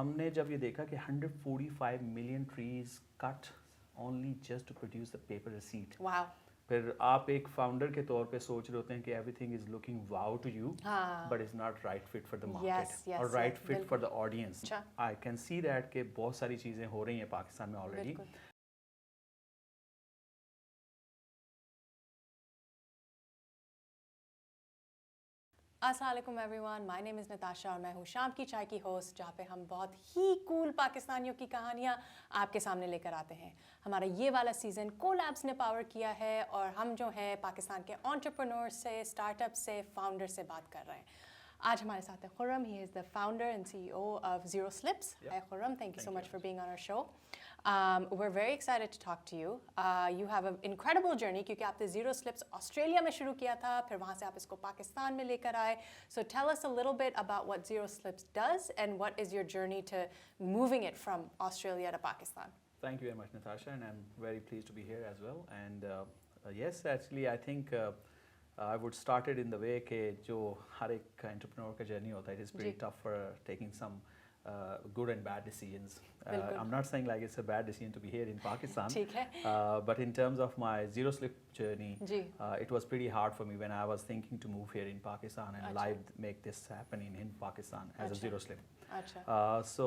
हमने जब ये देखा कि 145 million trees cut only just to produce the paper receipt. Wow. फिर आप एक फाउंडर के तौर पे सोच रहे होते हैं कि everything is looking wow to you, but is not right fit for the market और right fit for the audience. I can see that कि बहुत सारी चीज़ें हो रही हैं पाकिस्तान में ऑलरेडी। अस्सलाम वालेकुम everyone, my name is Nitasha और मैं हूँ शाम की चाय की होस्ट, जहाँ पे हम बहुत ही कूल पाकिस्तानियों की कहानियाँ आपके सामने लेकर आते हैं। हमारा ये वाला सीज़न कोलैब्स ने पावर किया है और हम जो हैं पाकिस्तान के एंटरप्रेन्योर्स से, स्टार्टअप से, फाउंडर से बात कर रहे हैं। आज हमारे साथ है Khurram. He is the founder and CEO of Zero Slips. Hi Khurram, thank you so much for being on our show. We're very excited to talk to you. You have an incredible journey क्योंकि आपने Zero Slips Australia में शुरू किया था, फिर वहाँ से आप इसको पाकिस्तान में लेकर आए. So tell us a little bit about what Zero Slips does and what is your journey to moving it from Australia to Pakistan. Thank you very much, Nitasha, and I'm very pleased to be here as well. And yes, actually, I think I would start it in the way कि जो हर एक entrepreneur का journey होता है, it is pretty tough for taking some good and bad decisions. I'm not saying like it's a bad decision to be here in Pakistan, but in terms of my Zero Slip journey, it was pretty hard for me when I was thinking to move here in Pakistan and live make this happen in Pakistan as a Zero Slip. So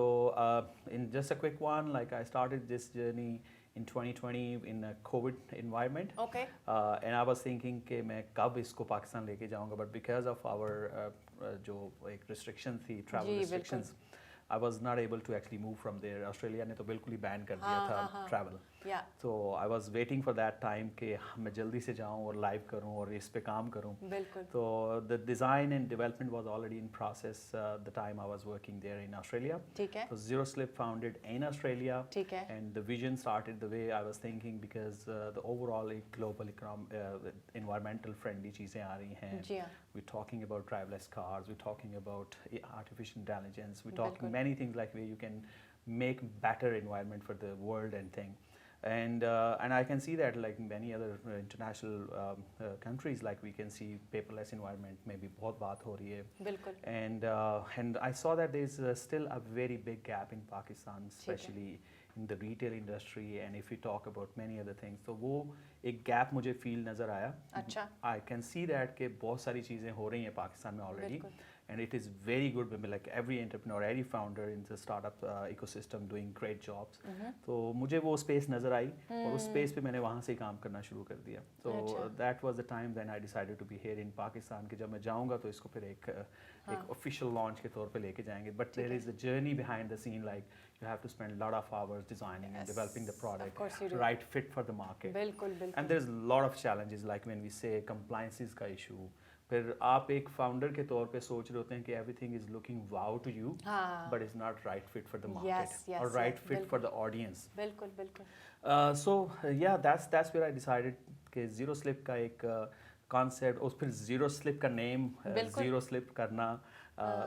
in just a quick one, like I started this journey in 2020 in a COVID environment. And I was thinking कि मैं कब इसको पाकिस्तान लेके जाऊँगा, but because of our जो एक restriction थी, travel restrictions, I was not able to actually move from there. Australia ने तो बिल्कुल ही ban कर दिया था travel. So I was waiting for that time कि मैं जल्दी से जाऊँ और live करूँ और इस पे काम करूँ. So the design and development was already in process the time I was working there in Australia. So Zero Slip founded in Australia, and the vision started the way I was thinking because the overall global environmental friendly चीज़ें आ रही हैं. We're talking about driverless cars. We're talking about artificial intelligence. We're talking many things like where you can make better environment for the world and thing. And I can see that like many other international countries, like we can see paperless environment में भी बहुत बात हो रही है. And I saw that there's still a very big gap in Pakistan, especially in the retail industry, and if we talk about many other things, तो वो एक gap मुझे feel नज़र आया. I can see that कि बहुत सारी चीज़ें हो रही हैं पाकिस्तान में already. And it is very good, like every entrepreneur, every founder in the startup ecosystem doing great jobs. तो मुझे वो space नज़र आई और उस space पे मैंने वहाँ से काम करना शुरू कर दिया. So that was the time when I decided to be here in Pakistan कि जब मैं जाऊँगा तो इसको फिर एक official launch के तौर पे लेके जाएंगे. But there is a journey behind the scene, like you have to spend a lot of hours designing and developing the product, right fit for the market. And there's a lot of challenges, like when we say compliances का issue. फिर आप एक founder के तौर पे सोच रहे होते हैं कि everything is looking wow to you, but is not right fit for the market और right fit for the audience. So yeah that's where I decided कि जीरो स्लिप का एक कॉन्सेप्ट और फिर जीरो स्लिप का नेम जीरो स्लिप करना.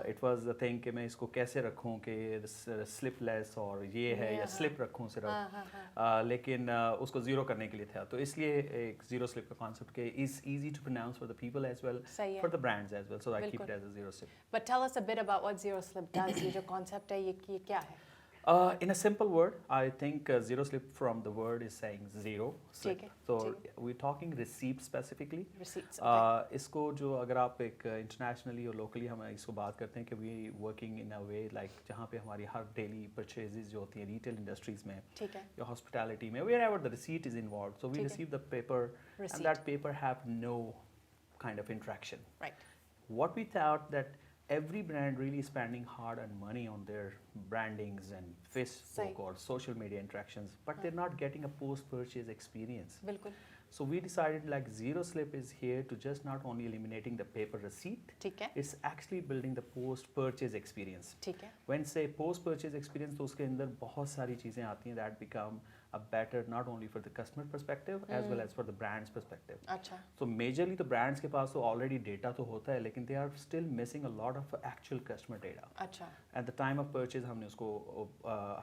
It was the thing कि मैं इसको कैसे रखूं कि स्लिपलेस और ये है या स्लिप रखूं सिर्फ, लेकिन उसको जीरो करने के लिए था. तो इसलिए एक जीरो स्लिप का कॉन्सेप्ट के is easy to pronounce for the people as well, for the brands as well. So I keep it as a zero slip. But tell us a bit about what zero slip does. ये जो concept है ये क्या है? In a simple word, I think Zero Slip from the word is saying zero slip. So we're talking receipt specifically. Receipts. इसको जो अगर आप एक internationally और locally हम इसको बात करते हैं कि we working in a way like जहाँ पे हमारी हर daily purchases जो होती हैं retail industries में या hospitality में, wherever the receipt is involved. So we receive the paper and that paper have no kind of interaction. What we thought that every brand really spending hard earned money on their brandings and Facebook or social media interactions, but they're not getting a post-purchase experience. So we decided like Zero Slip is here to just not only eliminating the paper receipt, it's actually building the post-purchase experience. When say post-purchase experience, तो उसके अंदर बहुत सारी चीज़ें आती हैं that become a better not only for the customer perspective as well as for the brand's perspective. अच्छा. So majorly the brands के पास तो already data तो होता है लेकिन they are still missing a lot of actual customer data. अच्छा. At the time of purchase हमने उसको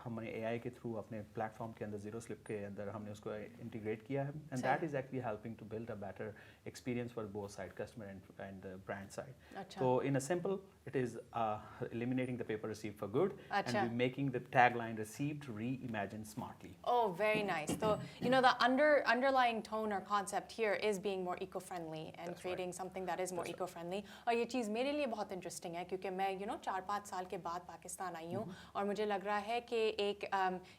हमने AI के through अपने platform के अंदर zero slip के अंदर हमने उसको integrate किया है and that is actually helping to build a better experience for both side customer and the brand side. अच्छा. So in a simple it is eliminating the paper receipt for good अच्छा. and making the tagline received reimagined smartly. Oh, very nice. So, you know, the underlying tone or concept here is being more eco-friendly and That's creating right. something that is more That's right. eco-friendly. और ये चीज़ मेरे लिए बहुत interesting है क्योंकि मैं 4-5 साल के बाद पाकिस्तान आई हूँ और मुझे लग रहा है कि एक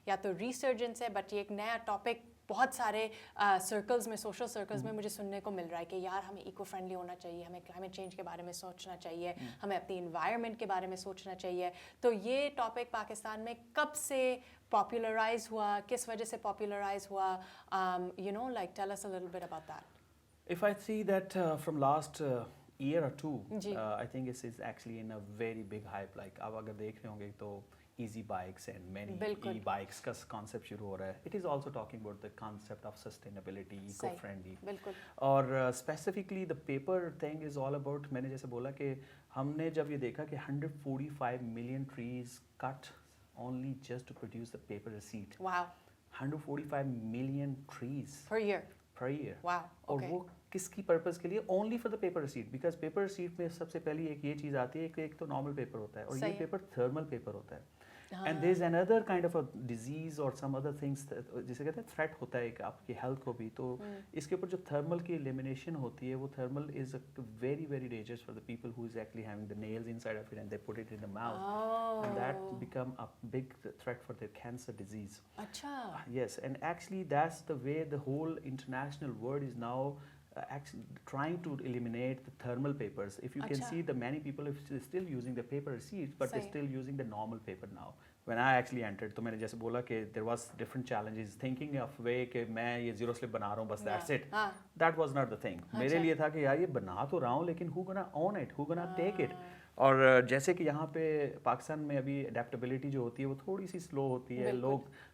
या तो resurgence है but ये एक नया topic बहुत सारे सर्कल्स में सोशल सर्कल्स में मुझे सुनने को मिल रहा है कि यार हमें इको फ्रेंडली होना चाहिए, हमें क्लाइमेट चेंज के बारे में सोचना चाहिए, हमें अपनी इन्वायरमेंट के बारे में सोचना चाहिए. तो ये टॉपिक पाकिस्तान में कब से पॉपुलराइज हुआ, किस वजह से पॉपुलराइज हुआ, like tell us a little bit about that. If I see that from last year or two, ji. I think this is actually in a very big hype. Like अब अगर देख रहे होंगे तो easy bikes and many बिल्कुल. e-bikes का concept शुरू हो रहा है. It is also talking about the concept of sustainability, eco-friendly. बिल्कुल. और specifically the paper thing is all about, मैंने जैसे बोला कि हमने जब ये देखा कि 145 million trees cut only just to produce the paper receipt. Wow. 145 million trees Per year. per year. Wow. और Okay. वो किसकी पर्पस के लिए? Only for the paper receipt. Because paper receipt में सबसे पहली एक ये चीज़ आती है कि एक तो नॉर्मल पेपर होता है और ये पेपर थर्मल पेपर होता है. And there is another kind of a disease और सम अदर थिंग्स जिसे कहते हैं थ्रेट होता है आपकी हेल्थ को भी. तो इसके ऊपर जो थर्मल की एलिमिनेशन होती है वो thermal is very very dangerous for the people who is actually having the nails inside of it and they put it in the mouth and that become a big threat for their cancer disease. अच्छा. Yes, and actually that's the way the whole international world is now actually trying to eliminate the thermal papers. If you can Acha. see, the many people are still using the paper receipts, but they're Sahi. still using the normal paper now. When I actually entered, तो मैंने जैसे बोला कि there was different challenges thinking of way कि मैं ये zero slip बना रहा हूँ बस that's it. हाँ. That was not the thing. मेरे लिए था कि यार ये बना तो रहा हूँ लेकिन who gonna own it? Who gonna take it? और जैसे कि यहाँ पे पाकिस्तान में अभी अडेप्टेबिलिटी जो होती है वो थोड़ी सी स्लो होती है.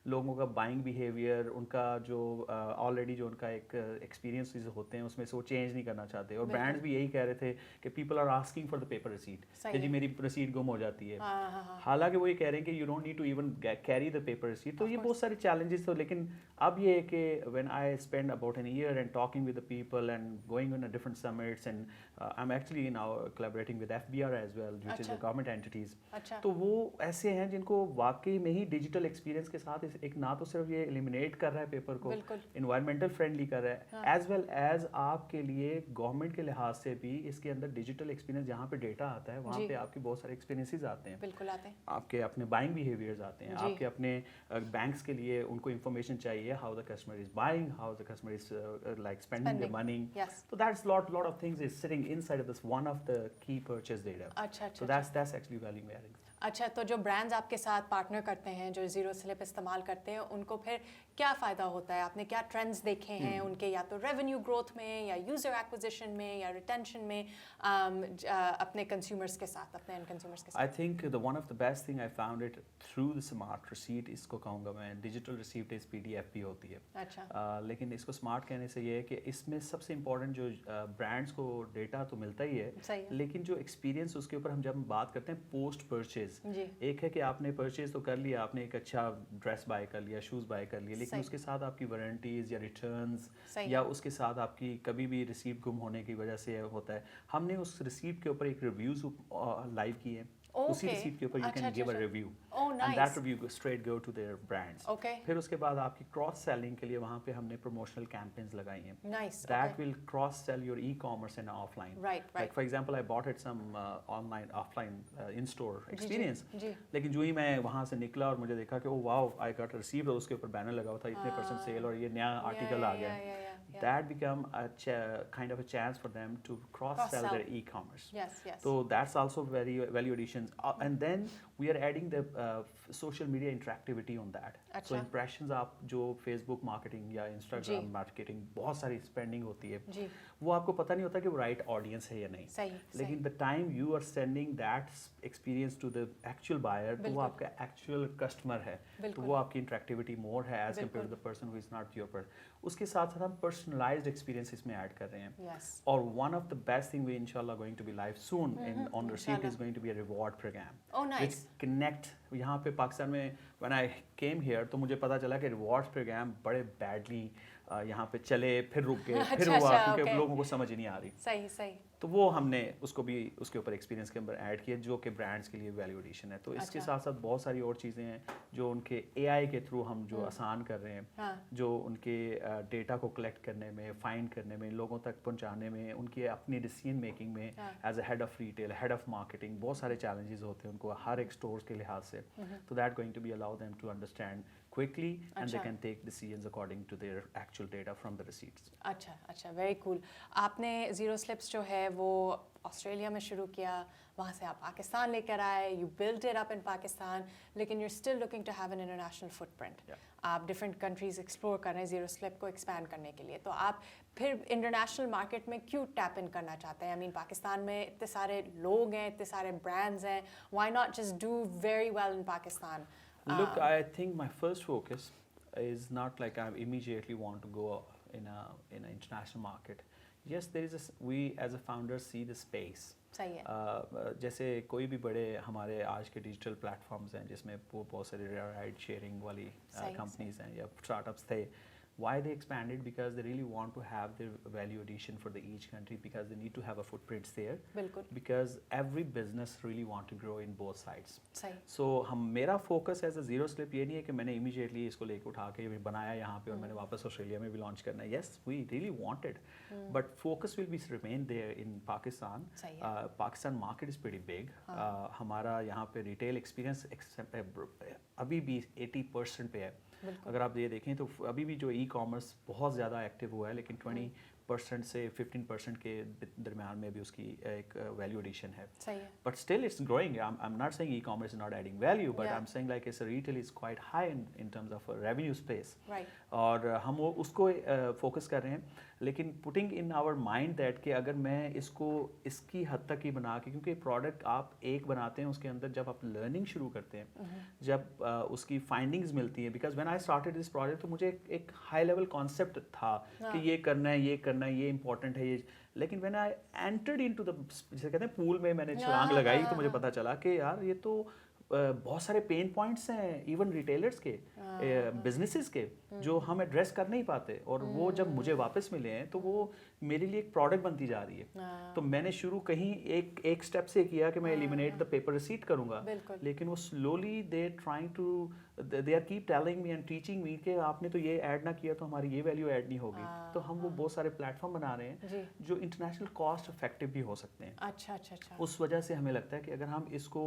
लोगों का बाइंग बिहेवियर, उनका जो ऑलरेडी जो उनका एक एक्सपीरियंसेस होते हैं उसमें से वो चेंज नहीं करना चाहते. और ब्रांड्स भी यही कह रहे थे कि people are asking for the paper receipt कि जी मेरी रिसीट गुम हो जाती है. हालांकि वो ये कह रहे हैं कि you don't need to even carry the paper receipt. तो ये बहुत सारे चैलेंजेस थे. लेकिन अब ये है कि when I spend about an year and talking with the people and going on different summits and I am actually now collaborating with FBR as well which is the government entities. तो वो ऐसे हैं जिनको वाकई में ही digital experience के साथ एक ना तो सिर्फ ये एलिमिनेट कर रहा है पेपर को, इन्वायरमेंटल फ्रेंडली कर रहा है, एज वेल एज आपके लिए गवर्नमेंट के लिहाज से भी इसके अंदर डिजिटल एक्सपीरियंस जहाँ पे डेटा आता है वहाँ पे आपके बहुत सारे एक्सपीरियंसेस आते हैं. बिल्कुल आते हैं. आपके अपने बाइंग बिहेवियर्स आते हैं, आपके अपने बैंक्स के लिए उनको इंफॉर्मेशन चाहिए how the customer is buying, how the customer is like spending the money. तो that's lot of things is sitting inside of this one of the key purchase data. अच्छा. So that's actually value adding. अच्छा, तो जो brands आपके साथ partner करते हैं, जो जीरो स्लिप इस्तेमाल करते हैं, उनको फिर क्या फ़ायदा होता है? आपने क्या ट्रेंड्स देखे हैं उनके, या तो रेवेन्यू ग्रोथ में या यूज़र एक्विजिशन में या रिटेंशन में अपने कंज्यूमर्स के साथ, अपने एंड कंज्यूमर्स के साथ? I think the one of the best thing I found it through the smart receipt. इसको कहूँगा मैं, डिजिटल रिसीट इस PDF भी होती है. अच्छा. लेकिन इसको स्मार्ट कहने से ये है कि इसमें सबसे इंपॉर्टेंट जो ब्रांड्स को डेटा तो मिलता ही है, लेकिन जो एक्सपीरियंस उसके ऊपर हम जब बात करते हैं पोस्ट परचेज. एक है कि आपने परचेज तो कर लिया, आपने एक अच्छा ड्रेस बाय कर लिया, शूज़ बाय कर लिए, लेकिन उसके साथ आपकी वारंटीज या रिटर्न्स या उसके साथ आपकी कभी भी रिसीट गुम होने की वजह से होता है. हमने उस रिसीट के ऊपर एक रिव्यूज लाइव किए. उसी रिसीट के ऊपर you can give a review and that review straight go to their brands. फिर उसके बाद आपकी क्रॉस सेलिंग के लिए वहाँ पे हमने प्रमोशनल कैंपेन्स लगाई हैं. That will cross sell your e-commerce and offline. Like for example I bought it some online offline in store experience, लेकिन जो ही मैं वहाँ से निकला और मुझे देखा कि oh wow I got received और उसके ऊपर बैनर लगा हुआ था इतने % सेल और ये नया आर्टिकल आ गया. That become a kind of a chance for them to cross-sell their e-commerce. Yes. So that's also very value additions. And then we are adding the social media interactivity on that. So अच्छा impressions आप जो Facebook marketing या Instagram marketing बहुत सारी spending होती है जी वो आपको पता नहीं होता कि वो right audience है या नहीं. सही लेकिन the time you are sending that experience to the actual buyer तो वो आपका actual customer है तो वो आपकी interactivity more है as compared to the person who is not your person. उसके साथ साथ हम personalized experience इसमें add कर रहे हैं. yes और one of the best thing we inshallah going to be live soon in on receipt is going to be a reward program. oh nice which connect यहाँ पे पाकिस्तान में when I came here तो मुझे पता चला कि rewards program बड़े badly यहाँ पे चले फिर रुक गए फिर हुआ क्योंकि लोगों को समझ ही नहीं आ रही. सही सही तो वो हमने उसको भी उसके ऊपर एक्सपीरियंस के अंदर ऐड किया जो कि ब्रांड्स के लिए वैल्यू एडिशन है. तो इसके साथ साथ बहुत सारी और चीज़ें हैं जो उनके एआई के थ्रू हम जो आसान कर रहे हैं जो उनके डेटा को कलेक्ट करने में फाइंड करने में लोगों तक पहुंचाने में उनकी अपनी डिसीजन मेकिंग में as a head of retail head of marketing बहुत सारे चैलेंजेस होते हैं उनको हर एक स्टोर के लिहाज से. तो that going to be allow them to understand quickly and they can take decisions according to their actual data from the receipts. अच्छा वेरी कूल. आपने ज़ीरो स्लिप्स जो है वो ऑस्ट्रेलिया में शुरू किया वहाँ से आप पाकिस्तान लेकर आए you build it up in Pakistan लेकिन you're still looking to have an international footprint. आप डिफरेंट कंट्रीज एक्सप्लोर कर रहे हैं ज़ीरो स्लिप को एक्सपैंड करने के लिए तो आप फिर इंटरनेशनल मार्केट में क्यों टैप इन करना चाहते हैं. आई मीन पाकिस्तान में इतने सारे लोग हैं इतने सारे ब्रांड्स हैं why not just do very well in Pakistan. Look, I think my first focus is not like I immediately want to go in an international market. Yes, there is we as a founder see the space. सही है. जैसे कोई भी बड़े हमारे आज के digital platforms हैं जिसमें वो बहुत सारे राइड शेयरिंग वाली कंपनीज हैं या स्टार्टअप्स थे. Why they expanded? Because they really want to have their value addition for the each country because they need to have a footprint there. बिल्कुल. Because every business really want to grow in both sides. सही. So हम मेरा focus as a zero slip ये नहीं है कि मैंने immediately इसको लेके उठा के बनाया यहाँ पे और मैंने वापस ऑस्ट्रेलिया में भी लॉन्च करना है. Yes, we really wanted, but focus will be remain there in Pakistan. Pakistan market is pretty big. हमारा यहाँ पे retail experience अभी भी 80% पे है. अगर आप ये देखें तो अभी भी जो ई कॉमर्स बहुत ज़्यादा एक्टिव हुआ है लेकिन 20% से 15% के दरमियान में भी उसकी एक वैल्यू एडिशन है. But still it's growing. I am not saying e-commerce is not adding value but I am saying like it's retail is quite high in terms of revenue space. और हम वो उसको focus कर रहे हैं लेकिन putting in our mind that कि अगर मैं इसको इसकी हद तक ही बना के क्योंकि प्रोडक्ट आप एक बनाते हैं उसके अंदर जब आप लर्निंग शुरू करते हैं जब उसकी फाइंडिंग्स मिलती हैं because when I started this project तो मुझे एक हाई लेवल कॉन्सेप्ट था कि ये करना है ये इंपॉर्टेंट है ये. लेकिन when I entered into the जैसे कहते हैं पूल में मैंने छलांग लगाई तो मुझे पता चला कि यार ये तो बहुत सारे पेन पॉइंट्स हैं इवन रिटेलर्स के बिजनेसेस के जो हम एड्रेस कर नहीं पाते और वो जब मुझे वापस मिले हैं तो वो मेरे लिए एक प्रोडक्ट बनती जा रही है. तो मैंने शुरू कहीं एक स्टेप से किया कि मैं एलिमिनेट द पेपर रिसीट करूंगा लेकिन वो slowly they trying to they are keep telling me and teaching me कि आपने तो ये ऐड ना किया तो हमारी ये वैल्यू ऐड नहीं होगी. तो हम वो बहुत सारे प्लेटफॉर्म बना रहे हैं जो इंटरनेशनल कॉस्ट इफेक्टिव भी हो सकते हैं. अच्छा. उस वजह से हमें लगता है कि अगर हम इसको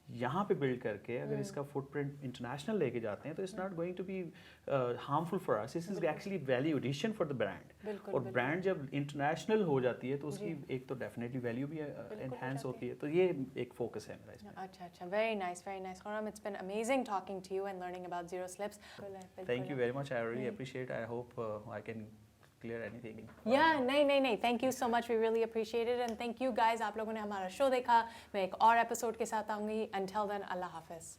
यहाँ पे बिल्ड करके अगर इसका फुटप्रिंट इंटरनेशनल लेके जाते हैं तो it's not going to be harmful for us. This is actually value addition for the brand. और ब्रांड जब इंटरनेशनल हो जाती है तो उसकी एक तो डेफिनेटली वैल्यू भी एनहांस होती है. तो ये एक फोकस है मेरा इसमें. अच्छा. Very nice. Khurram, it's been amazing talking to you and learning about zero slips. Thank you very much. I really appreciate. I hope I can clear anything. Yeah, नहीं. Thank you so much. We really appreciate it and thank you guys. आप लोगों ने हमारा show देखा. मैं एक और episode के साथ आऊँगी. Until then, अल्लाह हाफिज़.